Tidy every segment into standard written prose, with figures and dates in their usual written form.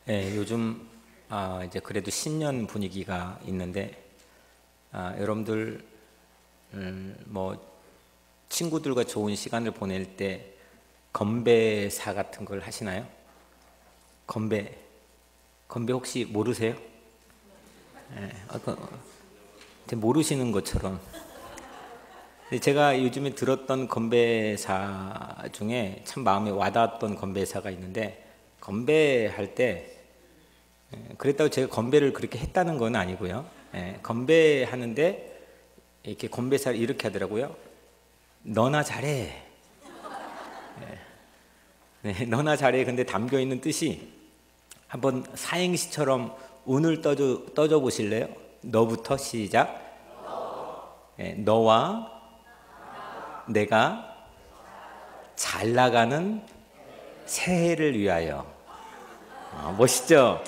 요즘 이제 그래도 신년 분위기가 있는데 여러분들 뭐 친구들과 좋은 시간을 보낼 때 건배사 같은 걸 하시나요? 건배 혹시 모르세요? 아까 모르시는 것처럼. 근데 제가 요즘에 들었던 건배사 중에 참 마음에 와닿았던 건배사가 있는데, 건배할 때 그랬다고 제가 건배를 그렇게 했다는 건 아니고요. 건배하는데 이렇게 건배사를 이렇게 하더라고요. 너나 잘해. 너나 잘해. 근데 담겨 있는 뜻이, 한번 사행시처럼 운을 떠줘 보실래요? 너부터 시작. 너와 내가 잘 나가는 새해를 위하여. 멋있죠?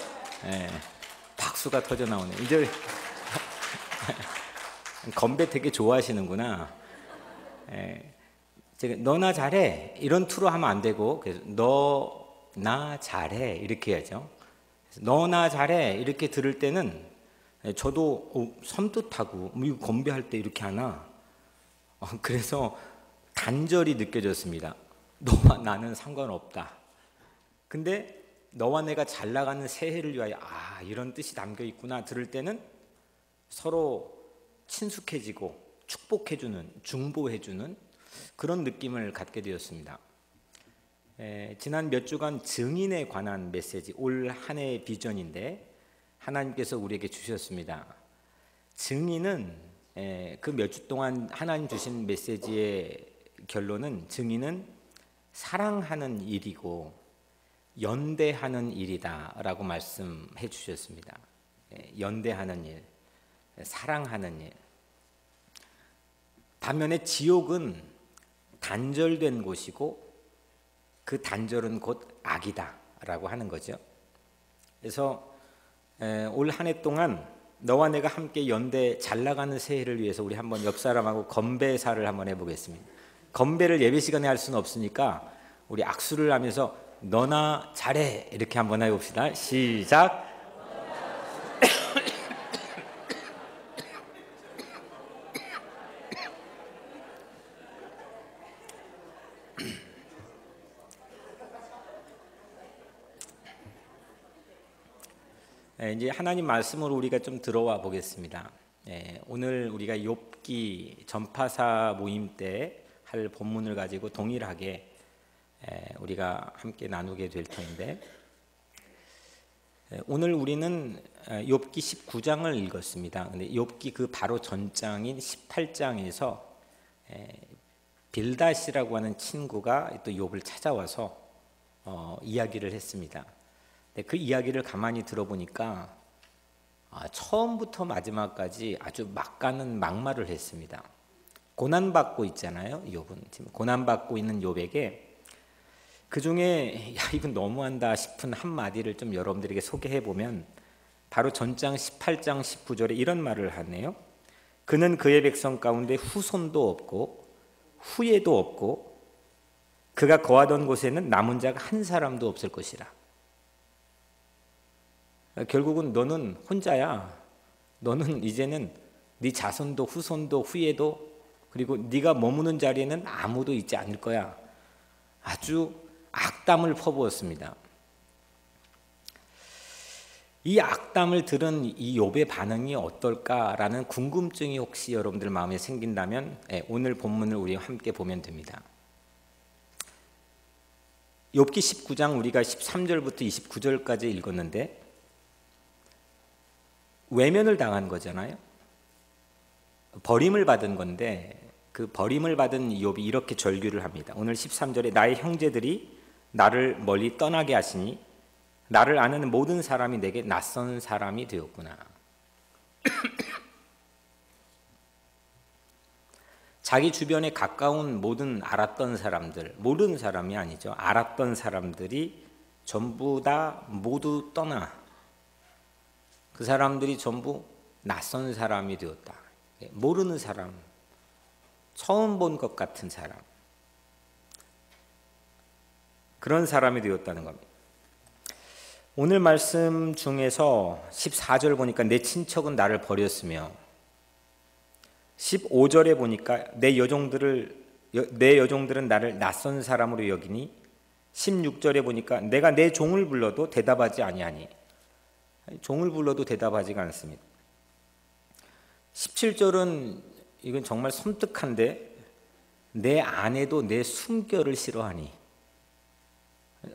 박수가 터져 나오네. 이제 건배 되게 좋아하시는구나. 제가 너나 잘해 이런 투로 하면 안 되고, 그래서 너나 잘해 이렇게 해야죠. 너나 잘해 이렇게 들을 때는 저도 섬뜩하고, 이거 건배할 때 이렇게 하나? 그래서 단절이 느껴졌습니다. 너와 나는 상관없다. 근데 너와 내가 잘 나가는 새해를 위하여, 이런 뜻이 담겨 있구나 들을 때는 서로 친숙해지고 축복해주는, 중보해주는 그런 느낌을 갖게 되었습니다. 지난 몇 주간 증인에 관한 메시지, 올 한 해의 비전인데 하나님께서 우리에게 주셨습니다. 증인은 그 몇 주 동안 하나님 주신 메시지의 결론은, 증인은 사랑하는 일이고 연대하는 일이다 라고 말씀해 주셨습니다. 연대하는 일, 사랑하는 일. 반면에 지옥은 단절된 곳이고 그 단절은 곧 악이다 라고 하는 거죠. 그래서 올 한 해 동안 너와 내가 함께 연대 잘 나가는 새해를 위해서 우리 한번 옆 사람하고 건배사를 한번 해보겠습니다. 건배를 예배 시간에 할 수는 없으니까 우리 악수를 하면서 너나 잘해 이렇게 한번 해봅시다. 시작. 이제 하나님 말씀으로 우리가 좀 들어와 보겠습니다. 오늘 우리가 욥기 전파사 모임 때 할 본문을 가지고 동일하게 우리가 함께 나누게 될 터인데, 오늘 우리는 욥기 19장을 읽었습니다. 근데 욥기 그 바로 전장인 18장에서 빌닷이라고 하는 친구가 또 욥을 찾아와서 이야기를 했습니다. 그 이야기를 가만히 들어보니까 처음부터 마지막까지 아주 막가는 막말을 했습니다. 고난받고 있잖아요. 욥은 지금 고난받고 있는 욥에게 그 중에 이건 너무한다 싶은 한마디를 좀 여러분들에게 소개해 보면, 바로 전장 18장 19절에 이런 말을 하네요. 그는 그의 백성 가운데 후손도 없고 후예도 없고 그가 거하던 곳에는 남은 자가 한 사람도 없을 것이라. 결국은 너는 혼자야. 너는 이제는 네 자손도 후손도 후예도, 그리고 네가 머무는 자리에는 아무도 있지 않을 거야. 아주 악담을 퍼부었습니다. 이 악담을 들은 이 욥의 반응이 어떨까라는 궁금증이 혹시 여러분들 마음에 생긴다면 오늘 본문을 우리 함께 보면 됩니다. 욥기 19장 우리가 13절부터 29절까지 읽었는데, 외면을 당한 거잖아요. 버림을 받은 건데, 그 버림을 받은 욥이 이렇게 절규를 합니다. 오늘 13절에 나의 형제들이 나를 멀리 떠나게 하시니 나를 아는 모든 사람이 내게 낯선 사람이 되었구나. 자기 주변에 가까운 모든 알았던 사람들, 모르는 사람이 아니죠. 알았던 사람들이 전부 다 모두 떠나 그 사람들이 전부 낯선 사람이 되었다. 모르는 사람, 처음 본 것 같은 사람, 그런 사람이 되었다는 겁니다. 오늘 말씀 중에서 14절 보니까 내 친척은 나를 버렸으며, 15절에 보니까 내 여종들은 나를 낯선 사람으로 여기니, 16절에 보니까 내가 내 종을 불러도 대답하지 아니하니. 종을 불러도 대답하지가 않습니다. 17절은 이건 정말 섬뜩한데, 내 아내도 내 숨결을 싫어하니.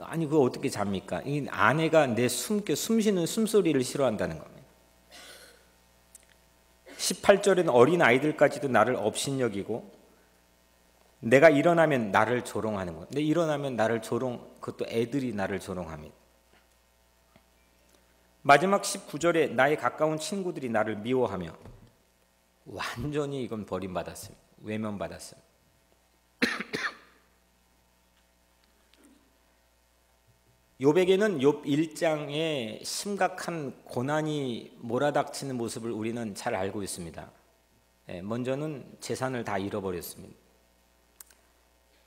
아니 그거 어떻게 잡니까? 이 아내가 내 숨쉬는 숨소리를 싫어한다는 겁니다. 18절에는 어린 아이들까지도 나를 업신여기고, 내가 일어나면 나를 조롱하는 거예요. 근데 일어나면 나를 그것도 애들이 나를 조롱합니다. 마지막 19절에 나의 가까운 친구들이 나를 미워하며, 완전히 이건 버림받았습니다. 외면받았습니다. 욥에게는 욥 1장에 심각한 고난이 몰아닥치는 모습을 우리는 잘 알고 있습니다. 먼저는 재산을 다 잃어버렸습니다.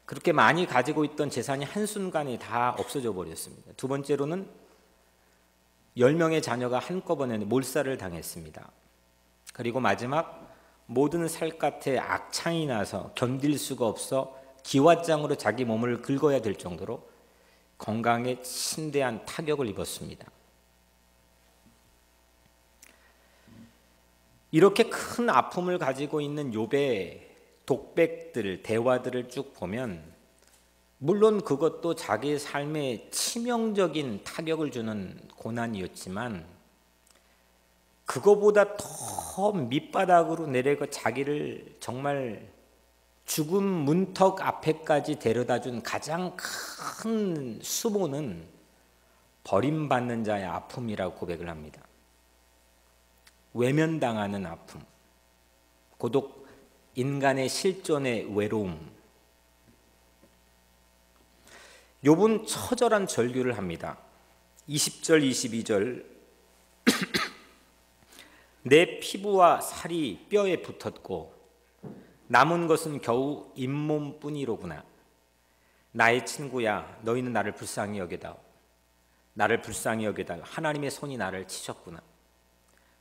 그렇게 많이 가지고 있던 재산이 한순간에 다 없어져 버렸습니다. 두 번째로는 10명의 자녀가 한꺼번에 몰살을 당했습니다. 그리고 마지막 모든 살갗에 악창이 나서 견딜 수가 없어 기왓장으로 자기 몸을 긁어야 될 정도로 건강에 심대한 타격을 입었습니다. 이렇게 큰 아픔을 가지고 있는 욥의 독백들, 대화들을 쭉 보면, 물론 그것도 자기의 삶에 치명적인 타격을 주는 고난이었지만, 그거보다 더 밑바닥으로 내려가 자기를 정말 죽음 문턱 앞에까지 데려다준 가장 큰 수모는 버림받는 자의 아픔이라고 고백을 합니다. 외면당하는 아픔, 고독, 인간의 실존의 외로움. 욥은 처절한 절규를 합니다. 20절, 22절 내 피부와 살이 뼈에 붙었고 남은 것은 겨우 잇몸뿐이로구나. 나의 친구야, 너희는 나를 불쌍히 여겨다오. 나를 불쌍히 여겨다오. 하나님의 손이 나를 치셨구나.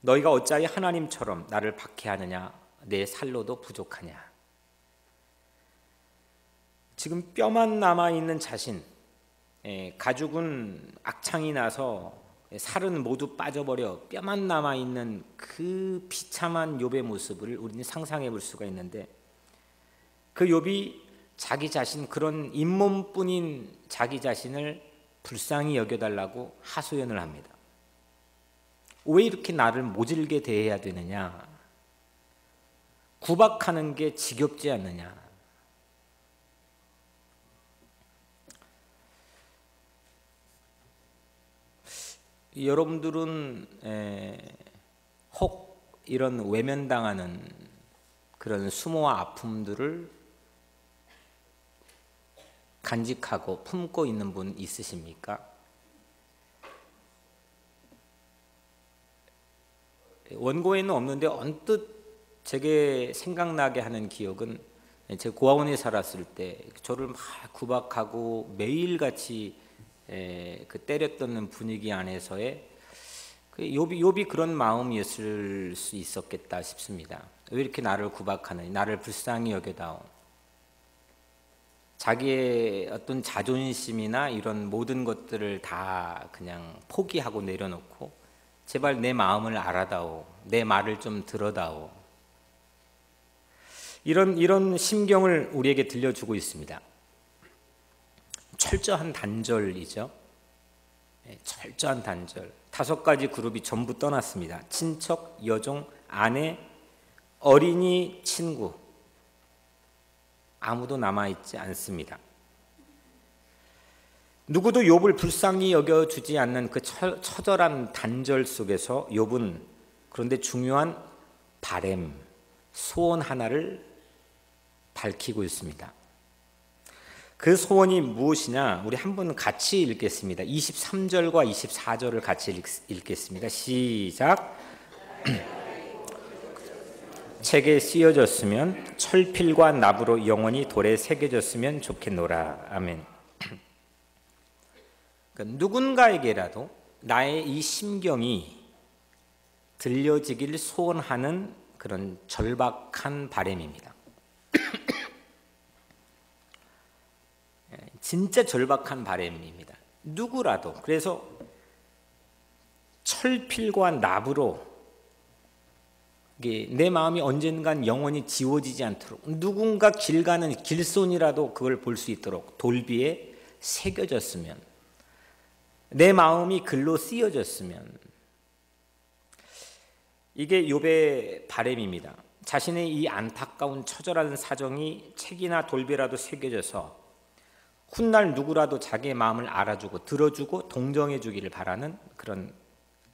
너희가 어찌하여 하나님처럼 나를 박해하느냐. 내 살로도 부족하냐. 지금 뼈만 남아있는 자신, 가죽은 악창이 나서 살은 모두 빠져버려 뼈만 남아있는 그 비참한 욥의 모습을 우리는 상상해 볼 수가 있는데, 그 욥이 자기 자신, 그런 잇몸뿐인 자기 자신을 불쌍히 여겨달라고 하소연을 합니다. 왜 이렇게 나를 모질게 대해야 되느냐? 구박하는 게 지겹지 않느냐? 여러분들은 혹 이런 외면당하는 그런 수모와 아픔들을 간직하고 품고 있는 분 있으십니까? 원고에는 없는데 언뜻 제게 생각나게 하는 기억은, 제가 고아원에 살았을 때 저를 막 구박하고 매일같이 그 때렸던 분위기 안에서의 욥이 그런 마음이었을 수 있었겠다 싶습니다. 왜 이렇게 나를 구박하느니, 나를 불쌍히 여겨다오. 자기의 어떤 자존심이나 이런 모든 것들을 다 그냥 포기하고 내려놓고 제발 내 마음을 알아다오, 내 말을 좀 들어다오. 이런 심경을 우리에게 들려주고 있습니다. 철저한 단절이죠. 철저한 단절. 5가지 그룹이 전부 떠났습니다. 친척, 여종, 아내, 어린이, 친구. 아무도 남아있지 않습니다. 누구도 욥을 불쌍히 여겨주지 않는 그 처절한 단절 속에서 욥은 그런데 중요한 바램, 소원 하나를 밝히고 있습니다. 그 소원이 무엇이냐? 우리 한번 같이 읽겠습니다. 23절과 24절을 같이 읽겠습니다. 시작. 책에 쓰여졌으면 철필과 납으로 영원히 돌에 새겨졌으면 좋겠노라. 아멘. 그러니까 누군가에게라도 나의 이 심경이 들려지길 소원하는 그런 절박한 바람입니다. 진짜 절박한 바람입니다. 누구라도. 그래서 철필과 납으로 내 마음이 언젠간 영원히 지워지지 않도록, 누군가 길 가는 길손이라도 그걸 볼 수 있도록 돌비에 새겨졌으면, 내 마음이 글로 쓰여졌으면, 이게 욥의 바람입니다. 자신의 이 안타까운 처절한 사정이 책이나 돌비라도 새겨져서 훗날 누구라도 자기의 마음을 알아주고 들어주고 동정해 주기를 바라는 그런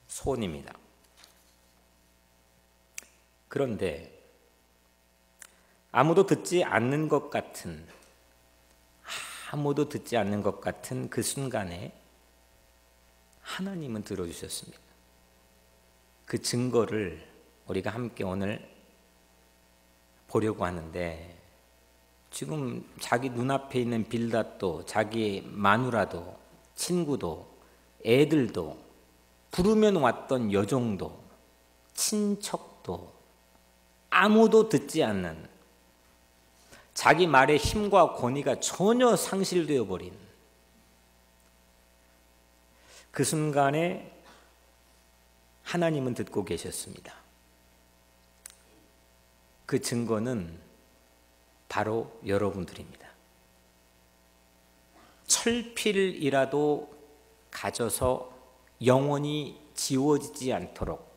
소원입니다. 그런데 아무도 듣지 않는 것 같은 그 순간에 하나님은 들어주셨습니다. 그 증거를 우리가 함께 오늘 보려고 하는데, 지금 자기 눈앞에 있는 빌닷도, 자기 마누라도, 친구도, 애들도, 부르면 왔던 여종도, 친척도 아무도 듣지 않는, 자기 말의 힘과 권위가 전혀 상실되어 버린 그 순간에 하나님은 듣고 계셨습니다. 그 증거는 바로 여러분들입니다. 철필이라도 가져서 영원히 지워지지 않도록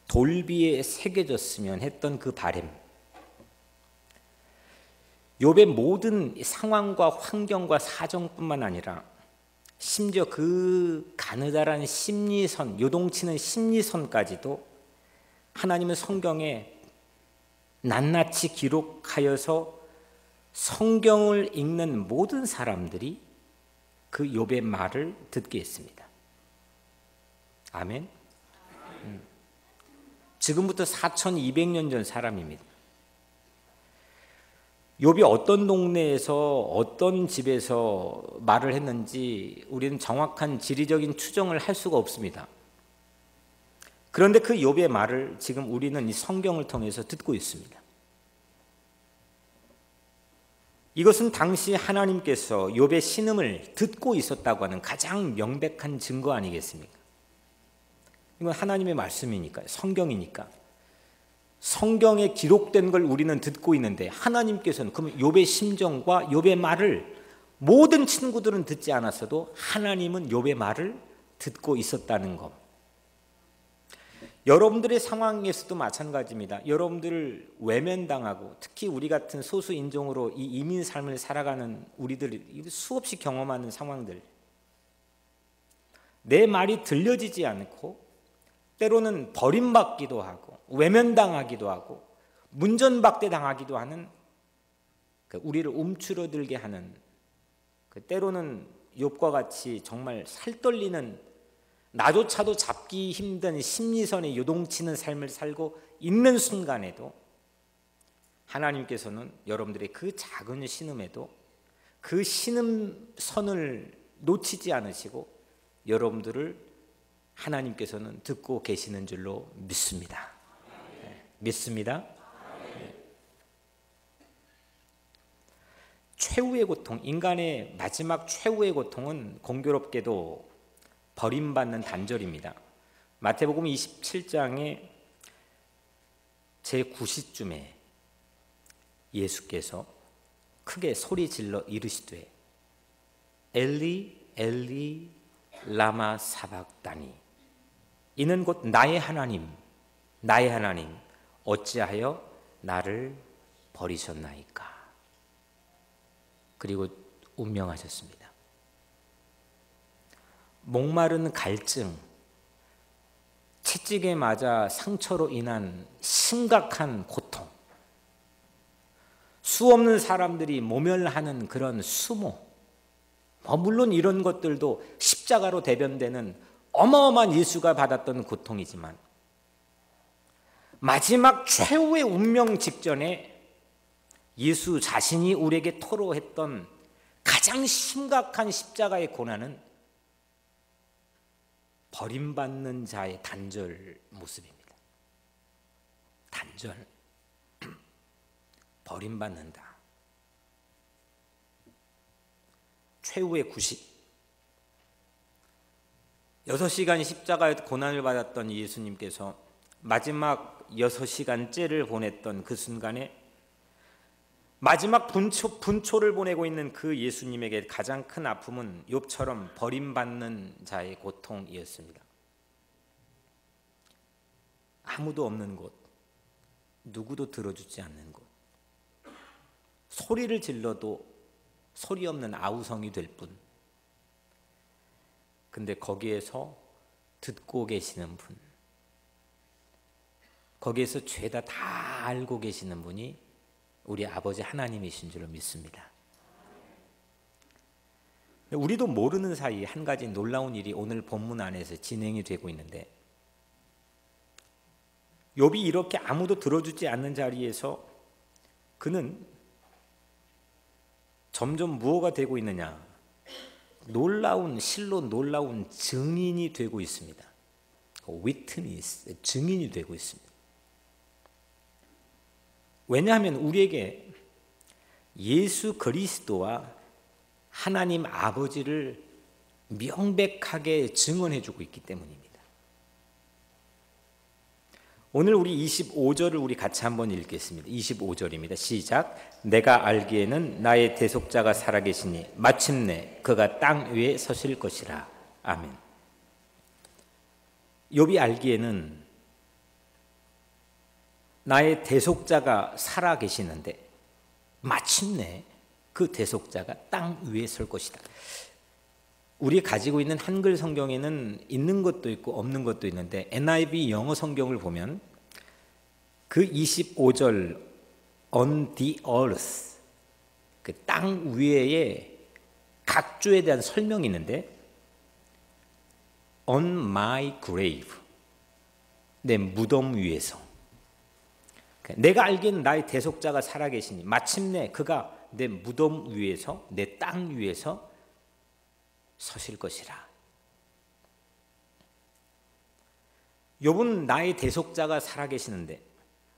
돌비에 새겨졌으면 했던 그 바람. 욥의 모든 상황과 환경과 사정뿐만 아니라 심지어 그 가느다란 심리선, 요동치는 심리선까지도 하나님은 성경에 낱낱이 기록하여서 성경을 읽는 모든 사람들이 그 욥의 말을 듣게 했습니다. 아멘. 지금부터 4200년 전 사람입니다. 욥이 어떤 동네에서 어떤 집에서 말을 했는지 우리는 정확한 지리적인 추정을 할 수가 없습니다. 그런데 그 욥의 말을 지금 우리는 이 성경을 통해서 듣고 있습니다. 이것은 당시 하나님께서 욥의 신음을 듣고 있었다고 하는 가장 명백한 증거 아니겠습니까? 이건 하나님의 말씀이니까요. 성경이니까. 성경에 기록된 걸 우리는 듣고 있는데 하나님께서는, 그럼 욥의 심정과 욥의 말을 모든 친구들은 듣지 않았어도 하나님은 욥의 말을 듣고 있었다는 것. 여러분들의 상황에서도 마찬가지입니다. 여러분들을 외면당하고, 특히 우리 같은 소수 인종으로 이 이민 삶을 살아가는 우리들이 수없이 경험하는 상황들, 내 말이 들려지지 않고 때로는 버림받기도 하고 외면당하기도 하고 문전박대당하기도 하는, 우리를 움츠러들게 하는, 때로는 욥과 같이 정말 살떨리는, 나조차도 잡기 힘든 심리선에 요동치는 삶을 살고 있는 순간에도 하나님께서는 여러분들의 그 작은 신음에도 그 신음선을 놓치지 않으시고 여러분들을 하나님께서는 듣고 계시는 줄로 믿습니다. 믿습니다. 최후의 고통, 인간의 마지막 최후의 고통은 공교롭게도 버림받는 단절입니다. 마태복음 27장에 제9시쯤에 예수께서 크게 소리 질러 이르시되 엘리 엘리 라마 사박다니, 이는 곧 나의 하나님 나의 하나님 어찌하여 나를 버리셨나이까. 그리고 운명하셨습니다. 목마른 갈증, 채찍에 맞아 상처로 인한 심각한 고통, 수없는 사람들이 모멸하는 그런 수모, 물론 이런 것들도 십자가로 대변되는 어마어마한 예수가 받았던 고통이지만 마지막 최후의 운명 직전에 예수 자신이 우리에게 토로했던 가장 심각한 십자가의 고난은 버림받는 자의 단절 모습입니다. 단절. 버림받는다. 최후의 구식. 6시간 십자가에서 고난을 받았던 예수님께서 마지막 6시간째를 보냈던 그 순간에 마지막 분초를 보내고 있는 그 예수님에게 가장 큰 아픔은 욥처럼 버림받는 자의 고통이었습니다. 아무도 없는 곳, 누구도 들어주지 않는 곳, 소리를 질러도 소리 없는 아우성이 될 뿐. 근데 거기에서 듣고 계시는 분, 거기에서 죄다 다 알고 계시는 분이 우리 아버지 하나님이신 줄로 믿습니다. 우리도 모르는 사이 한 가지 놀라운 일이 오늘 본문 안에서 진행이 되고 있는데, 욥이 이렇게 아무도 들어주지 않는 자리에서 그는 점점 무엇가 되고 있느냐? 실로 놀라운 증인이 되고 있습니다. witness, 증인이 되고 있습니다. 왜냐하면 우리에게 예수 그리스도와 하나님 아버지를 명백하게 증언해주고 있기 때문입니다. 오늘 우리 25절을 우리 같이 한번 읽겠습니다. 25절입니다. 시작. 내가 알기에는 나의 대속자가 살아계시니 마침내 그가 땅 위에 서실 것이라. 아멘. 욥이 알기에는 나의 대속자가 살아계시는데 마침내 그 대속자가 땅 위에 설 것이다. 우리 가지고 있는 한글 성경에는 있는 것도 있고 없는 것도 있는데 NIV 영어 성경을 보면 그 25절 on the earth, 그 땅 위에 각주에 대한 설명이 있는데 on my grave, 내 무덤 위에서, 내가 알기에는 나의 대속자가 살아계시니 마침내 그가 내 무덤 위에서, 내 땅 위에서 서실 것이라. 욥은 나의 대속자가 살아계시는데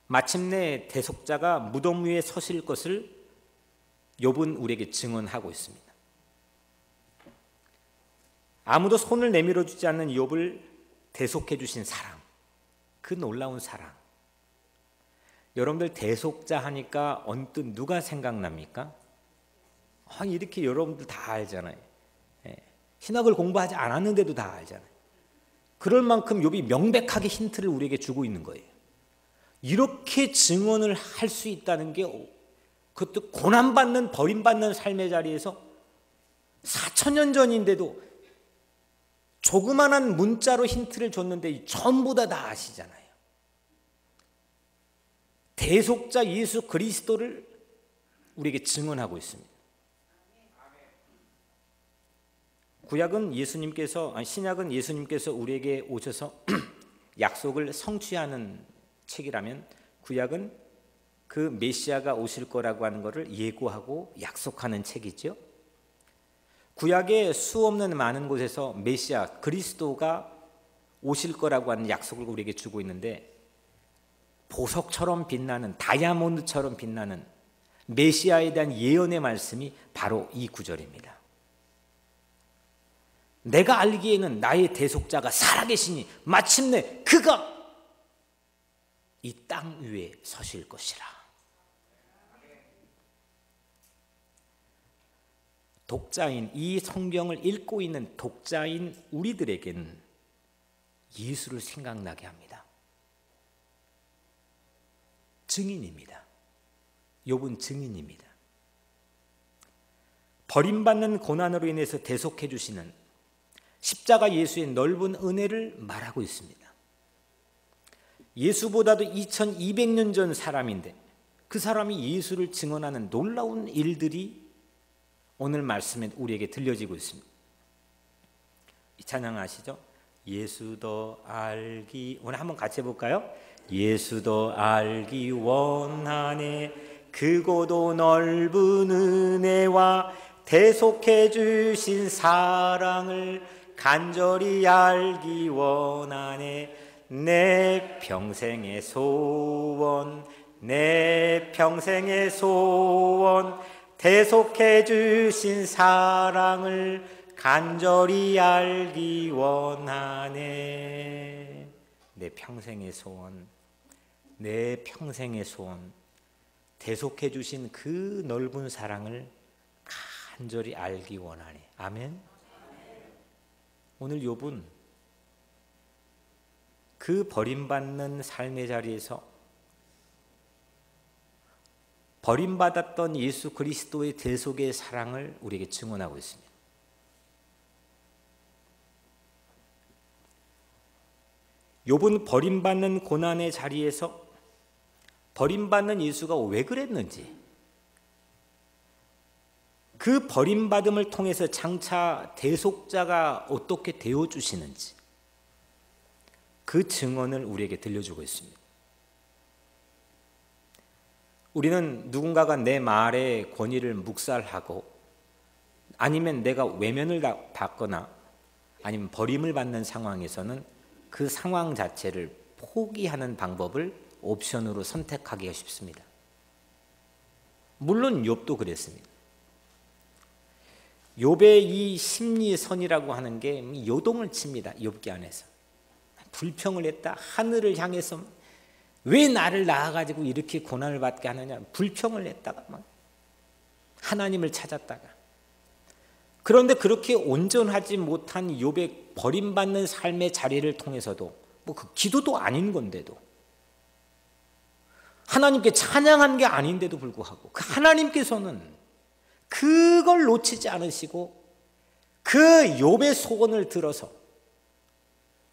마침내 대속자가 무덤 위에 서실 것을 욥은 우리에게 증언하고 있습니다. 아무도 손을 내밀어 주지 않는 욥을 대속해 주신 사랑, 그 놀라운 사랑. 여러분들 대속자 하니까 언뜻 누가 생각납니까? 이렇게 여러분들 다 알잖아요. 신학을 공부하지 않았는데도 다 알잖아요. 그럴 만큼 욥이 명백하게 힌트를 우리에게 주고 있는 거예요. 이렇게 증언을 할 수 있다는 게, 그것도 고난받는 버림받는 삶의 자리에서 4,000년 전인데도 조그만한 문자로 힌트를 줬는데 전부 다 아시잖아요. 대속자 예수 그리스도를 우리에게 증언하고 있습니다. 구약은 신약은 예수님께서 우리에게 오셔서 약속을 성취하는 책이라면, 구약은 그 메시아가 오실 거라고 하는 것을 예고하고 약속하는 책이죠. 구약의 수없는 많은 곳에서 메시아 그리스도가 오실 거라고 하는 약속을 우리에게 주고 있는데, 보석처럼 빛나는, 다이아몬드처럼 빛나는 메시아에 대한 예언의 말씀이 바로 이 구절입니다. 내가 알기에는 나의 대속자가 살아계시니 마침내 그가 이 땅 위에 서실 것이라. 독자인, 이 성경을 읽고 있는 독자인 우리들에게는 예수를 생각나게 합니다. 증인입니다. 욥은 증인입니다. 버림받는 고난으로 인해서 대속해 주시는 십자가 예수의 넓은 은혜를 말하고 있습니다. 예수보다도 2200년 전 사람인데 그 사람이 예수를 증언하는 놀라운 일들이 오늘 말씀에 우리에게 들려지고 있습니다. 이 찬양 아시죠? 예수도 알기, 오늘 한번 같이 해볼까요? 예수도 알기 원하네 크고도 넓은 은혜와 대속해 주신 사랑을 간절히 알기 원하네. 내 평생의 소원, 내 평생의 소원, 대속해 주신 사랑을 간절히 알기 원하네. 내 평생의 소원, 내 평생의 소원, 대속해 주신 그 넓은 사랑을 간절히 알기 원하네. 아멘. 오늘 욥은 그 버림받는 삶의 자리에서 버림받았던 예수 그리스도의 대속의 사랑을 우리에게 증언하고 있습니다. 욥은 버림받는 고난의 자리에서 버림받는 예수가 왜 그랬는지, 그 버림받음을 통해서 장차 대속자가 어떻게 되어주시는지 그 증언을 우리에게 들려주고 있습니다. 우리는 누군가가 내 말의 권위를 묵살하고 아니면 내가 외면을 받거나 아니면 버림을 받는 상황에서는 그 상황 자체를 포기하는 방법을 옵션으로 선택하기가 쉽습니다. 물론 욥도 그랬습니다. 욥의 이 심리선이라고 하는 게 요동을 칩니다. 욥기 안에서 불평을 했다. 하늘을 향해서 왜 나를 낳아가지고 이렇게 고난을 받게 하느냐 불평을 했다가 막 하나님을 찾았다가, 그런데 그렇게 온전하지 못한 욥의 버림받는 삶의 자리를 통해서도 뭐 그 기도도 아닌 건데도 하나님께 찬양한 게 아닌데도 불구하고 그 하나님께서는 그걸 놓치지 않으시고 그 욥의 소원을 들어서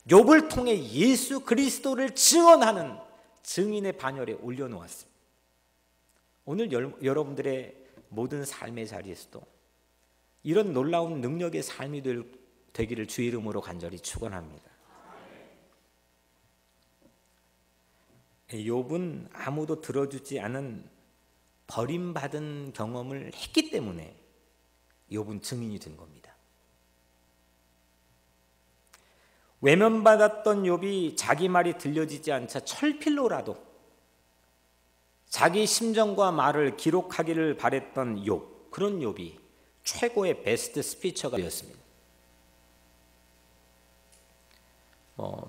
욥을 통해 예수 그리스도를 증언하는 증인의 반열에 올려놓았습니다. 오늘 여러분들의 모든 삶의 자리에서도 이런 놀라운 능력의 삶이 되기를 주의 이름으로 간절히 축원합니다. 욥은 아무도 들어주지 않은 버림받은 경험을 했기 때문에 욥은 증인이 된 겁니다. 외면받았던 욥이 자기 말이 들려지지 않자 철필로라도 자기 심정과 말을 기록하기를 바랬던 욥, 그런 욥이 최고의 베스트 스피처가 되었습니다.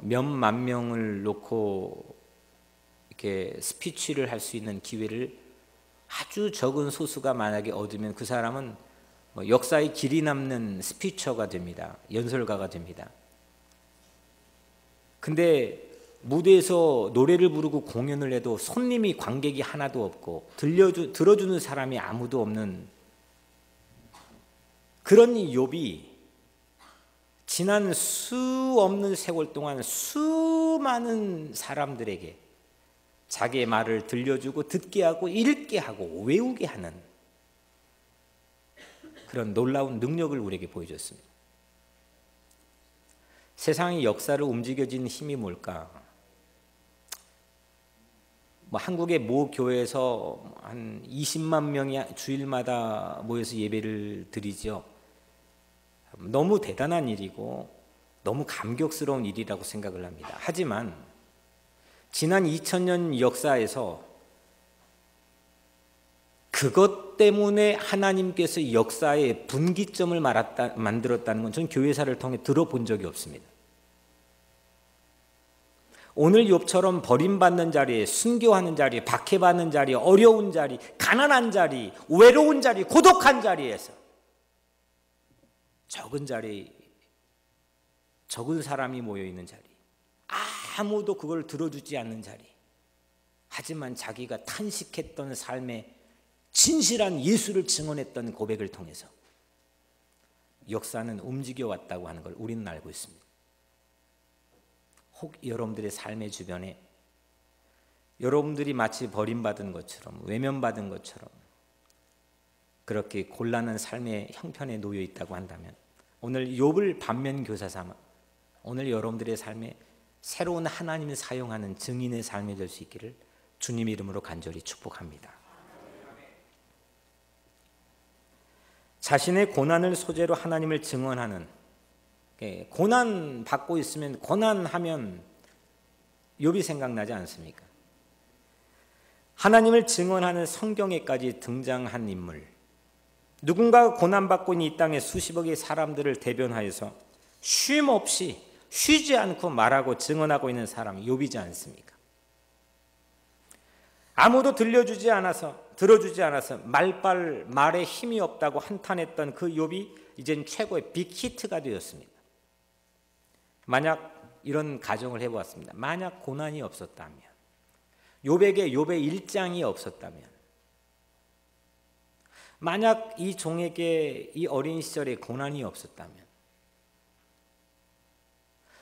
몇만 명을 놓고 이렇게 스피치를 할 수 있는 기회를 아주 적은 소수가 만약에 얻으면 그 사람은 역사의 길이 남는 스피처가 됩니다. 연설가가 됩니다. 근데 무대에서 노래를 부르고 공연을 해도 손님이 관객이 하나도 없고 들어주는 사람이 아무도 없는 그런 욥이 지난 수 없는 세월 동안 수많은 사람들에게 자기의 말을 들려주고 듣게 하고 읽게 하고 외우게 하는 그런 놀라운 능력을 우리에게 보여줬습니다. 세상의 역사를 움직여진 힘이 뭘까? 한국의 모 교회에서 한 20만 명이 주일마다 모여서 예배를 드리죠. 너무 대단한 일이고 너무 감격스러운 일이라고 생각을 합니다. 하지만 지난 2000년 역사에서 그것 때문에 하나님께서 역사의 분기점을 만들었다는 건 저는 교회사를 통해 들어본 적이 없습니다. 오늘 욥처럼 버림받는 자리에, 순교하는 자리에, 박해받는 자리에, 어려운 자리, 가난한 자리, 외로운 자리, 고독한 자리에서 적은 자리, 적은 사람이 모여있는 자리, 아무도 그걸 들어주지 않는 자리, 하지만 자기가 탄식했던 삶에 진실한 예수를 증언했던 고백을 통해서 역사는 움직여왔다고 하는 걸 우리는 알고 있습니다. 혹 여러분들의 삶의 주변에 여러분들이 마치 버림받은 것처럼 외면받은 것처럼 그렇게 곤란한 삶의 형편에 놓여 있다고 한다면 오늘 욥을 반면교사 삼아 오늘 여러분들의 삶에 새로운 하나님을 사용하는 증인의 삶이 될 수 있기를 주님 이름으로 간절히 축복합니다. 자신의 고난을 소재로 하나님을 증언하는 고난 받고 있으면 고난하면 욥이 생각나지 않습니까? 하나님을 증언하는 성경에까지 등장한 인물, 누군가가 고난받고 있는 이 땅의 수십억의 사람들을 대변하여서 쉼 없이 쉬지 않고 말하고 증언하고 있는 사람이 욥이지 않습니까? 아무도 들어주지 않아서 말에 힘이 없다고 한탄했던 그 욥이 이젠 최고의 빅히트가 되었습니다. 만약 이런 가정을 해보았습니다. 만약 고난이 없었다면, 욥에게 욥의 1장이 없었다면, 만약 이 종에게 이 어린 시절에 고난이 없었다면,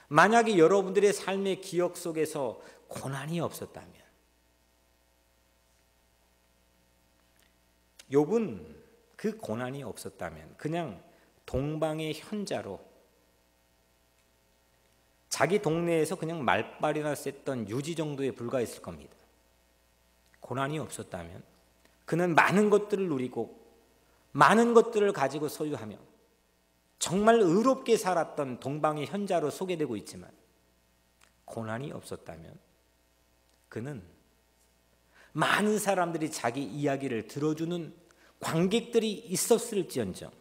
만약에 여러분들의 삶의 기억 속에서 고난이 없었다면, 욥은 그 고난이 없었다면 그냥 동방의 현자로 자기 동네에서 그냥 말빨이나 셌던 유지 정도에 불과했을 겁니다. 고난이 없었다면 그는 많은 것들을 누리고 많은 것들을 가지고 소유하며 정말 의롭게 살았던 동방의 현자로 소개되고 있지만, 고난이 없었다면 그는 많은 사람들이 자기 이야기를 들어주는 관객들이 있었을지언정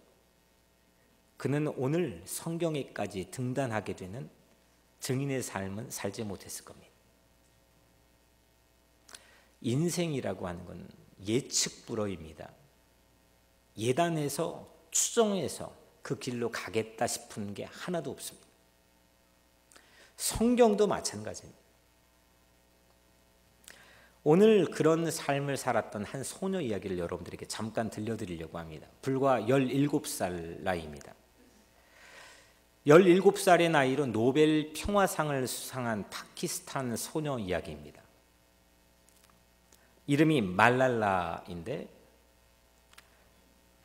그는 오늘 성경에까지 등단하게 되는 증인의 삶은 살지 못했을 겁니다. 인생이라고 하는 건 예측 불허입니다. 예단해서 추정해서 그 길로 가겠다 싶은 게 하나도 없습니다. 성경도 마찬가지입니다. 오늘 그런 삶을 살았던 한 소녀 이야기를 여러분들에게 잠깐 들려드리려고 합니다. 불과 17살 나이입니다. 17살의 나이로 노벨 평화상을 수상한 파키스탄 소녀 이야기입니다. 이름이 말랄라인데,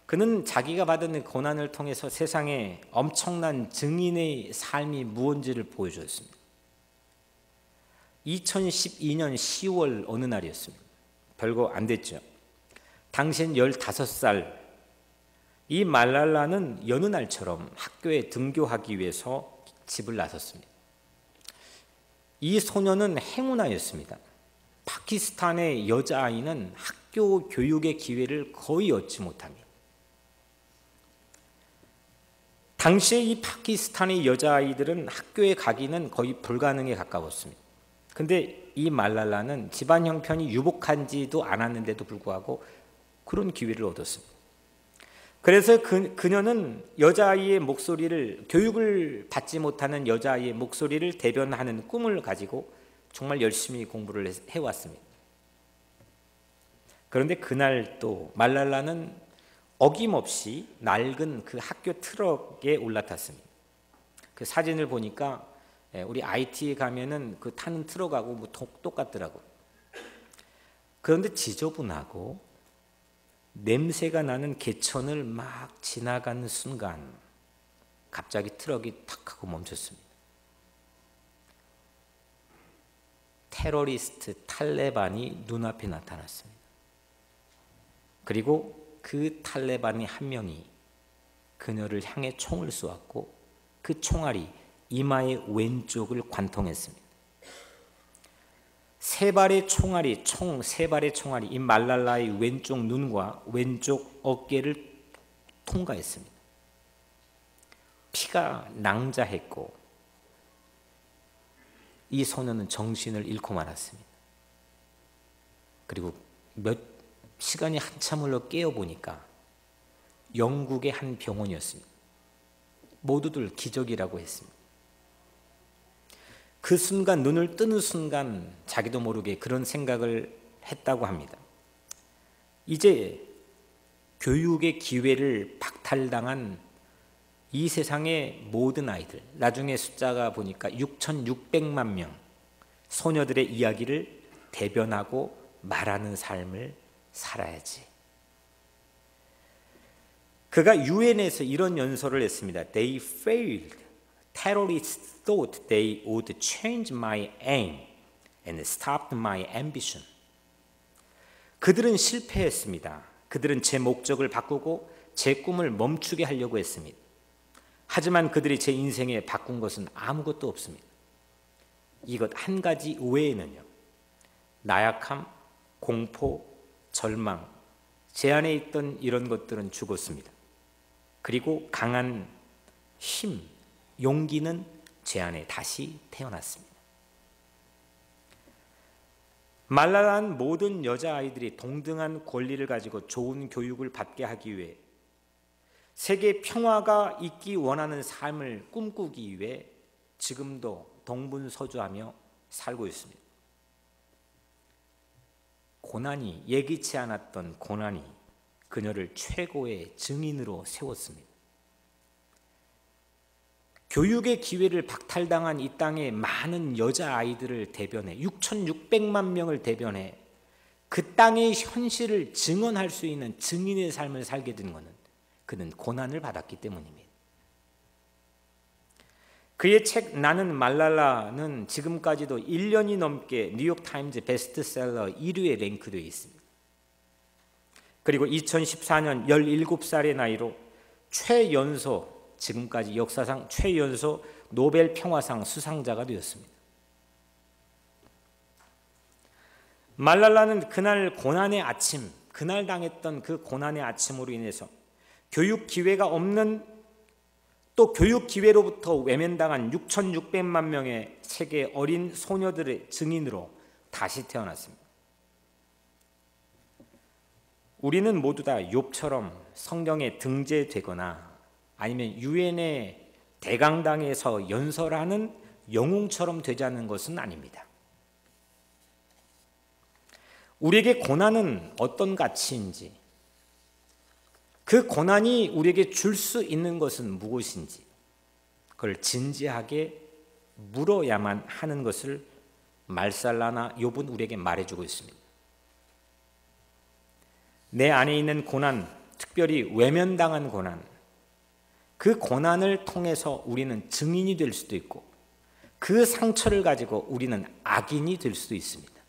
그는 자기가 받은 고난을 통해서 세상에 엄청난 증인의 삶이 무언지를 보여주었습니다. 2012년 10월 어느 날이었습니다. 별거 안 됐죠. 당신 15살, 이 말랄라는 여느 날처럼 학교에 등교하기 위해서 집을 나섰습니다. 이 소녀는 행운아였습니다. 파키스탄의 여자아이는 학교 교육의 기회를 거의 얻지 못합니다. 당시에 이 파키스탄의 여자아이들은 학교에 가기는 거의 불가능에 가까웠습니다. 근데 이 말랄라는 집안 형편이 유복한지도 않았는데도 불구하고 그런 기회를 얻었습니다. 그래서 그녀는 여자아이의 목소리를, 교육을 받지 못하는 여자아이의 목소리를 대변하는 꿈을 가지고 정말 열심히 공부를 해왔습니다. 그런데 그날 또 말랄라는 어김없이 낡은 그 학교 트럭에 올라탔습니다. 그 사진을 보니까 우리 IT에 가면은 그 타는 트럭하고 뭐 똑같더라고요. 그런데 지저분하고 냄새가 나는 개천을 막 지나가는 순간 갑자기 트럭이 탁 하고 멈췄습니다. 테러리스트 탈레반이 눈앞에 나타났습니다. 그리고 그 탈레반의 한 명이 그녀를 향해 총을 쏘았고 그 총알이 이마의 왼쪽을 관통했습니다. 세 발의 총알이 이 말랄라의 왼쪽 눈과 왼쪽 어깨를 통과했습니다. 피가 낭자했고 이 소녀는 정신을 잃고 말았습니다. 그리고 몇 시간이 한참 흘러 깨어보니까 영국의 한 병원이었습니다. 모두들 기적이라고 했습니다. 그 순간, 눈을 뜨는 순간 자기도 모르게 그런 생각을 했다고 합니다. 이제 교육의 기회를 박탈당한 이 세상의 모든 아이들, 나중에 숫자가 보니까 6,600만 명 소녀들의 이야기를 대변하고 말하는 삶을 살아야지. 그가 유엔에서 이런 연설을 했습니다. They failed. Terrorists thought they would change my aim and stopped my ambition. 그들은 실패했습니다. 그들은 제 목적을 바꾸고 제 꿈을 멈추게 하려고 했습니다. 하지만 그들이 제 인생에 바꾼 것은 아무것도 없습니다. 이것 한 가지 외에는요. 나약함, 공포, 절망, 제 안에 있던 이런 것들은 죽었습니다. 그리고 강한 힘, 용기는 제 안에 다시 태어났습니다. 말랄라는 모든 여자아이들이 동등한 권리를 가지고 좋은 교육을 받게 하기 위해 세계 평화가 있기 원하는 삶을 꿈꾸기 위해 지금도 동분서주하며 살고 있습니다. 고난이, 예기치 않았던 고난이 그녀를 최고의 증인으로 세웠습니다. 교육의 기회를 박탈당한 이 땅의 많은 여자아이들을 대변해 6,600만 명을 대변해 그 땅의 현실을 증언할 수 있는 증인의 삶을 살게 된 것은 그는 고난을 받았기 때문입니다. 그의 책 나는 말랄라는 지금까지도 1년이 넘게 뉴욕타임즈 베스트셀러 1위에 랭크되어 있습니다. 그리고 2014년 17살의 나이로 최연소, 지금까지 역사상 최연소 노벨 평화상 수상자가 되었습니다. 말랄라는 그날 고난의 아침, 그날 당했던 그 고난의 아침으로 인해서 교육 기회가 없는, 또 교육 기회로부터 외면당한 6,600만 명의 세계 어린 소녀들의 증인으로 다시 태어났습니다. 우리는 모두 다 욥처럼 성경에 등재되거나 아니면 유엔의 대강당에서 연설하는 영웅처럼 되자는 것은 아닙니다. 우리에게 고난은 어떤 가치인지, 그 고난이 우리에게 줄 수 있는 것은 무엇인지 그걸 진지하게 물어야만 하는 것을 말살라나 욥은 우리에게 말해주고 있습니다. 내 안에 있는 고난, 특별히 외면당한 고난, 그 고난을 통해서 우리는 증인이 될 수도 있고 그 상처를 가지고 우리는 악인이 될 수도 있습니다.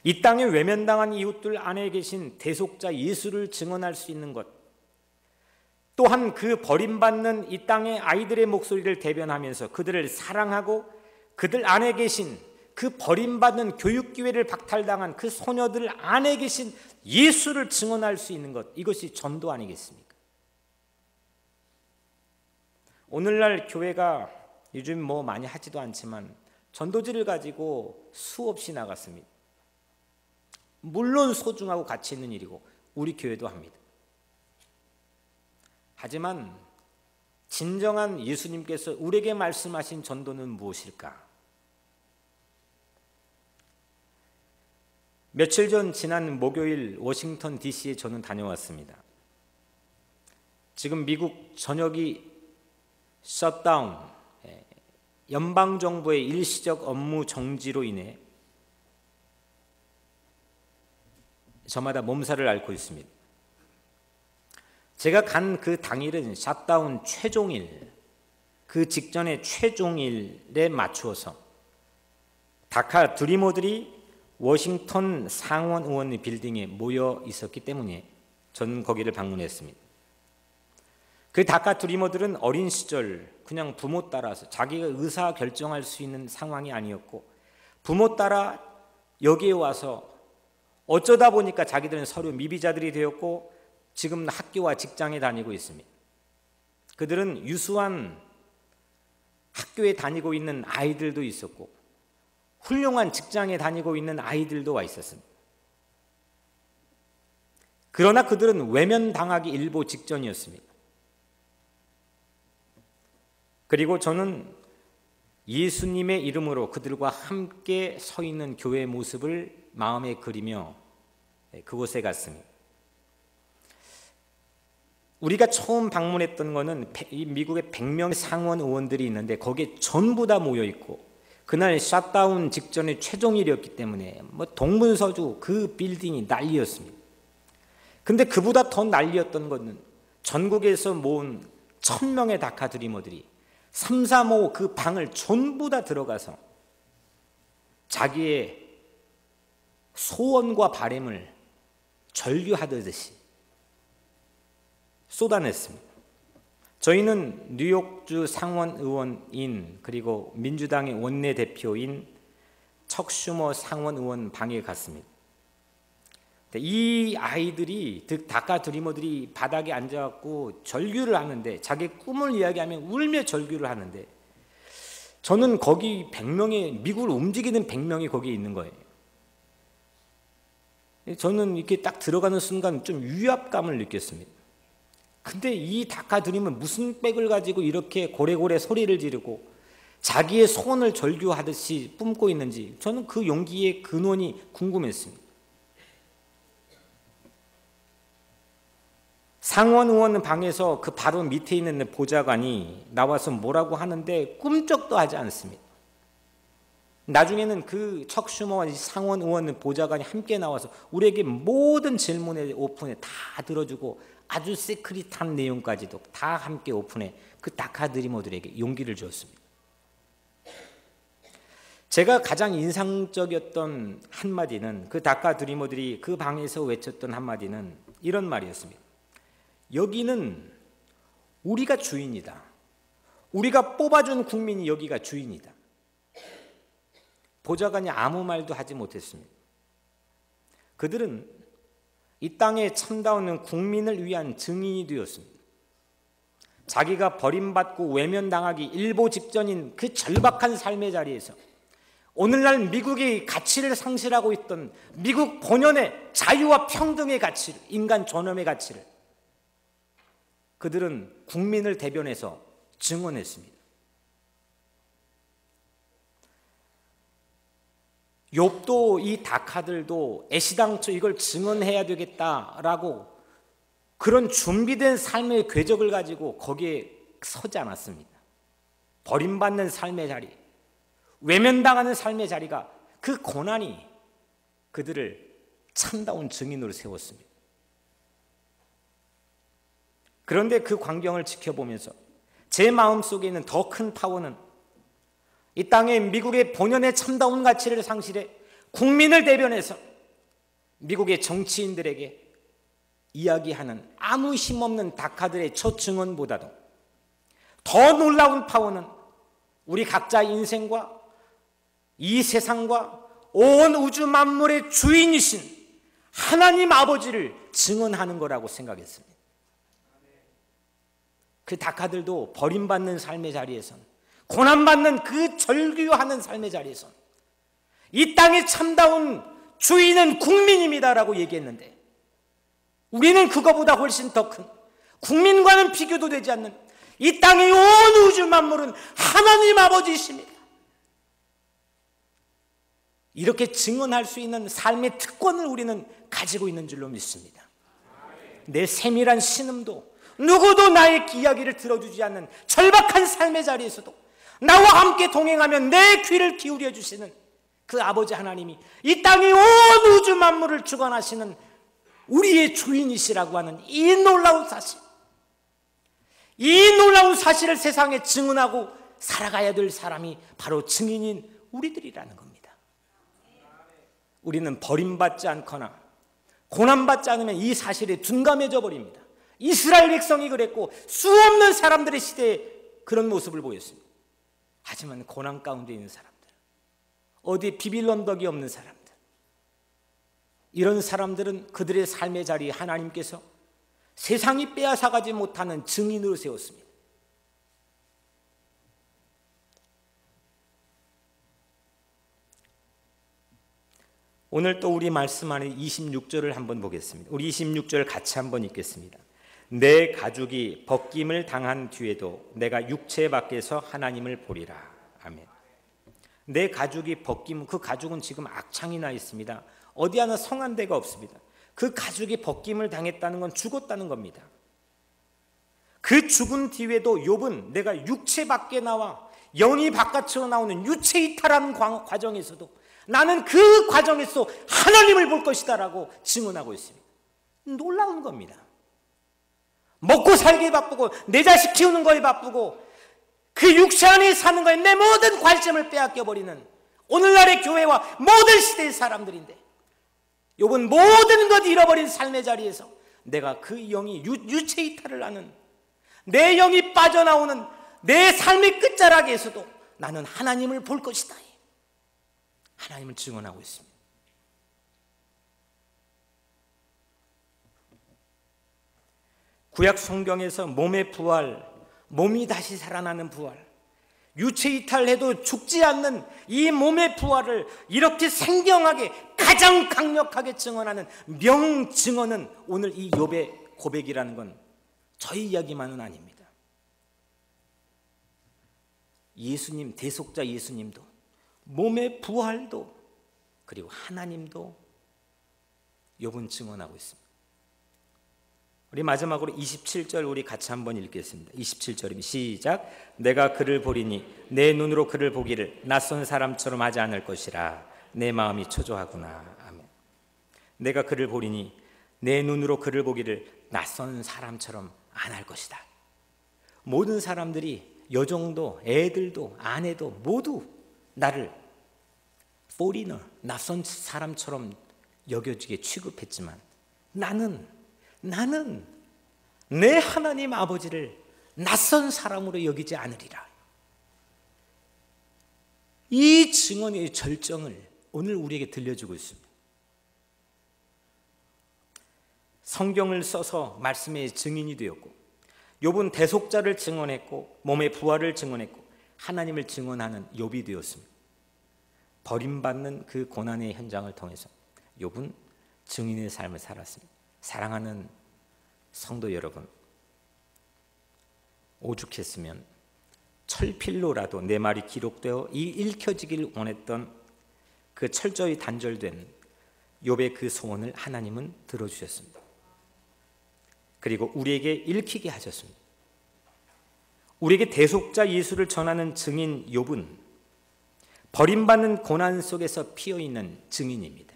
이 땅에 외면당한 이웃들 안에 계신 대속자 예수를 증언할 수 있는 것, 또한 그 버림받는 이 땅의 아이들의 목소리를 대변하면서 그들을 사랑하고 그들 안에 계신 그 버림받는 교육기회를 박탈당한 그 소녀들 안에 계신 예수를 증언할 수 있는 것, 이것이 전도 아니겠습니까? 오늘날 교회가 요즘 뭐 많이 하지도 않지만 전도지를 가지고 수없이 나갔습니다. 물론 소중하고 가치 있는 일이고 우리 교회도 합니다. 하지만 진정한 예수님께서 우리에게 말씀하신 전도는 무엇일까? 며칠 전 지난 목요일 워싱턴 DC에 저는 다녀왔습니다. 지금 미국 전역이 셧다운, 연방정부의 일시적 업무 정지로 인해 저마다 몸살을 앓고 있습니다. 제가 간 그 당일은 셧다운 최종일, 그 직전의 최종일에 맞추어서 다카 드리머들이 워싱턴 상원 의원 빌딩에 모여 있었기 때문에 저는 거기를 방문했습니다. 그 다카 드리머들은 어린 시절 그냥 부모 따라서 자기가 의사 결정할 수 있는 상황이 아니었고 부모 따라 여기에 와서 어쩌다 보니까 자기들은 서류 미비자들이 되었고 지금 학교와 직장에 다니고 있습니다. 그들은 유수한 학교에 다니고 있는 아이들도 있었고 훌륭한 직장에 다니고 있는 아이들도 와 있었습니다. 그러나 그들은 외면당하기 일보 직전이었습니다. 그리고 저는 예수님의 이름으로 그들과 함께 서 있는 교회의 모습을 마음에 그리며 그곳에 갔습니다. 우리가 처음 방문했던 것은 미국의 100명 상원 의원들이 있는데 거기에 전부 다 모여 있고 그날 셧다운 직전의 최종일이었기 때문에 동분서주 그 빌딩이 난리였습니다. 근데 그보다 더 난리였던 것은 전국에서 모은 1000명의 다카 드리머들이 335 그 방을 전부 다 들어가서 자기의 소원과 바램을 절규하듯이 쏟아냈습니다. 저희는 뉴욕주 상원 의원인 그리고 민주당의 원내대표인 척 슈머 상원 의원 방에 갔습니다. 이 아이들이, 다카 드리머들이 바닥에 앉아갖고 절규를 하는데, 자기 꿈을 이야기하면 울며 절규를 하는데, 저는 거기 100명의, 미국을 움직이는 100명이 거기에 있는 거예요. 저는 이렇게 딱 들어가는 순간 좀 위압감을 느꼈습니다. 근데 이 다카 드림은 무슨 백을 가지고 이렇게 고래고래 소리를 지르고 자기의 소원을 절규하듯이 뿜고 있는지, 저는 그 용기의 근원이 궁금했습니다. 상원 의원 방에서 그 바로 밑에 있는 보좌관이 나와서 뭐라고 하는데 꿈쩍도 하지 않습니다. 나중에는 그 척 슈머와 상원 의원 보좌관이 함께 나와서 우리에게 모든 질문에 오픈해 다 들어주고 아주 시크릿한 내용까지도 다 함께 오픈해 그 다카 드리머들에게 용기를 주었습니다. 제가 가장 인상적이었던 한마디는, 그 다카 드리머들이 그 방에서 외쳤던 한마디는 이런 말이었습니다. 여기는 우리가 주인이다. 우리가 뽑아준 국민이 여기가 주인이다. 보좌관이 아무 말도 하지 못했습니다. 그들은 이 땅에 참다운 국민을 위한 증인이 되었습니다. 자기가 버림받고 외면당하기 일보 직전인 그 절박한 삶의 자리에서 오늘날 미국이 가치를 상실하고 있던 미국 본연의 자유와 평등의 가치를, 인간 존엄의 가치를 그들은 국민을 대변해서 증언했습니다. 욥도 이 다카들도 애시당초 이걸 증언해야 되겠다라고 그런 준비된 삶의 궤적을 가지고 거기에 서지 않았습니다. 버림받는 삶의 자리, 외면당하는 삶의 자리가, 그 고난이 그들을 참다운 증인으로 세웠습니다. 그런데 그 광경을 지켜보면서 제 마음속에 있는 더 큰 파워는 이 땅에 미국의 본연의 참다운 가치를 상실해 국민을 대변해서 미국의 정치인들에게 이야기하는 아무 힘없는 다카들의 첫 증언보다도 더 놀라운 파워는 우리 각자의 인생과 이 세상과 온 우주 만물의 주인이신 하나님 아버지를 증언하는 거라고 생각했습니다. 그 다카들도 버림받는 삶의 자리에선, 고난받는 그 절규하는 삶의 자리에선 이 땅의 참다운 주인은 국민입니다라고 얘기했는데, 우리는 그거보다 훨씬 더 큰, 국민과는 비교도 되지 않는 이 땅의 온 우주 만물은 하나님 아버지이십니다. 이렇게 증언할 수 있는 삶의 특권을 우리는 가지고 있는 줄로 믿습니다. 내 세밀한 신음도 누구도 나의 이야기를 들어주지 않는 절박한 삶의 자리에서도 나와 함께 동행하며 내 귀를 기울여 주시는 그 아버지 하나님이 이 땅의 온 우주 만물을 주관하시는 우리의 주인이시라고 하는 이 놀라운 사실, 이 놀라운 사실을 세상에 증언하고 살아가야 될 사람이 바로 증인인 우리들이라는 겁니다. 우리는 버림받지 않거나 고난받지 않으면 이 사실에 둔감해져 버립니다. 이스라엘 백성이 그랬고 수없는 사람들의 시대에 그런 모습을 보였습니다. 하지만 고난 가운데 있는 사람들, 어디 비빌 언덕이 없는 사람들, 이런 사람들은 그들의 삶의 자리에 하나님께서 세상이 빼앗아가지 못하는 증인으로 세웠습니다. 오늘 또 우리 말씀 안에 26절을 한번 보겠습니다. 우리 26절 같이 한번 읽겠습니다. 내 가죽이 벗김을 당한 뒤에도 내가 육체 밖에서 하나님을 보리라. 아멘. 내 가죽이 벗김, 그 가죽은 지금 악창이 나 있습니다. 어디 하나 성한 데가 없습니다. 그 가죽이 벗김을 당했다는 건 죽었다는 겁니다. 그 죽은 뒤에도 욥은 내가 육체 밖에 나와 영이 바깥으로 나오는 유체 이탈하는 과정에서도 나는 그 과정에서 하나님을 볼 것이다 라고 증언하고 있습니다. 놀라운 겁니다. 먹고 살기에 바쁘고 내 자식 키우는 거에 바쁘고 그 육체 안에 사는 거에 내 모든 관심을 빼앗겨버리는 오늘날의 교회와 모든 시대의 사람들인데, 욥은 모든 것 잃어버린 삶의 자리에서 내가 그 영이 유체 이탈을 하는, 내 영이 빠져나오는 내 삶의 끝자락에서도 나는 하나님을 볼 것이다. 하나님을 증언하고 있습니다. 구약 성경에서 몸의 부활, 몸이 다시 살아나는 부활, 유체 이탈해도 죽지 않는 이 몸의 부활을 이렇게 생경하게 가장 강력하게 증언하는 명증언은 오늘 이 욥의 고백이라는 건 저희 이야기만은 아닙니다. 예수님, 대속자 예수님도 몸의 부활도 그리고 하나님도 욥은 증언하고 있습니다. 우리 마지막으로 27절 우리 같이 한번 읽겠습니다. 27절입니다. 시작. 내가 그를 보리니 내 눈으로 그를 보기를 낯선 사람처럼 하지 않을 것이라 내 마음이 초조하구나. 아멘. 내가 그를 보리니 내 눈으로 그를 보기를 낯선 사람처럼 안 할 것이다. 모든 사람들이 여종도 애들도 아내도 모두 나를 foreigner, 낯선 사람처럼 여겨지게 취급했지만 나는 내 하나님 아버지를 낯선 사람으로 여기지 않으리라. 이 증언의 절정을 오늘 우리에게 들려주고 있습니다. 성경을 써서 말씀의 증인이 되었고 욥은 대속자를 증언했고 몸의 부활을 증언했고 하나님을 증언하는 욥이 되었습니다. 버림받는 그 고난의 현장을 통해서 욥은 증인의 삶을 살았습니다. 사랑하는 성도 여러분, 오죽했으면 철필로라도 내 말이 기록되어 읽혀지길 원했던 그 철저히 단절된 욥의 그 소원을 하나님은 들어주셨습니다. 그리고 우리에게 읽히게 하셨습니다. 우리에게 대속자 예수를 전하는 증인 욥은 버림받는 고난 속에서 피어있는 증인입니다.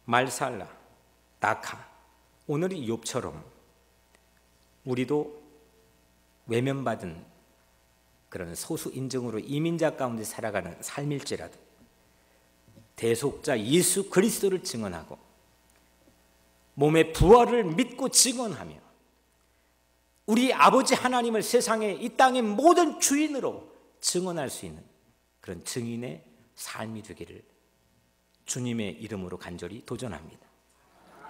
말살라, 낙하, 오늘의 욥처럼 우리도 외면받은 그런 소수 인종으로 이민자 가운데 살아가는 삶일지라도 대속자 예수 그리스도를 증언하고 몸의 부활을 믿고 증언하며 우리 아버지 하나님을 세상에 이 땅의 모든 주인으로 증언할 수 있는 그런 증인의 삶이 되기를 주님의 이름으로 간절히 도전합니다.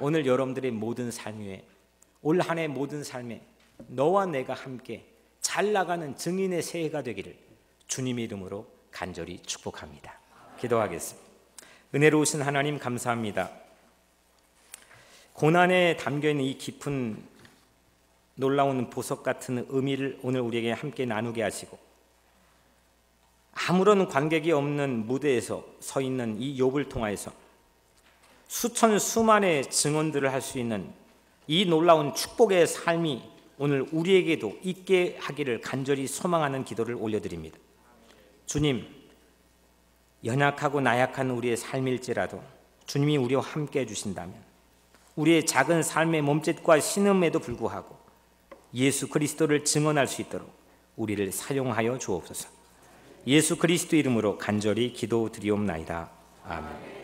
오늘 여러분들의 모든 삶 위에 올 한 해 모든 삶에 너와 내가 함께 잘 나가는 증인의 새해가 되기를 주님의 이름으로 간절히 축복합니다. 기도하겠습니다. 은혜로우신 하나님 감사합니다. 고난에 담겨있는 이 깊은 놀라운 보석 같은 의미를 오늘 우리에게 함께 나누게 하시고 아무런 관객이 없는 무대에서 서 있는 이 욥을 통하여서 수천 수만의 증언들을 할 수 있는 이 놀라운 축복의 삶이 오늘 우리에게도 있게 하기를 간절히 소망하는 기도를 올려드립니다. 주님, 연약하고 나약한 우리의 삶일지라도 주님이 우리와 함께 해주신다면 우리의 작은 삶의 몸짓과 신음에도 불구하고 예수 그리스도를 증언할 수 있도록 우리를 사용하여 주옵소서. 예수 그리스도 이름으로 간절히 기도드리옵나이다. 아멘.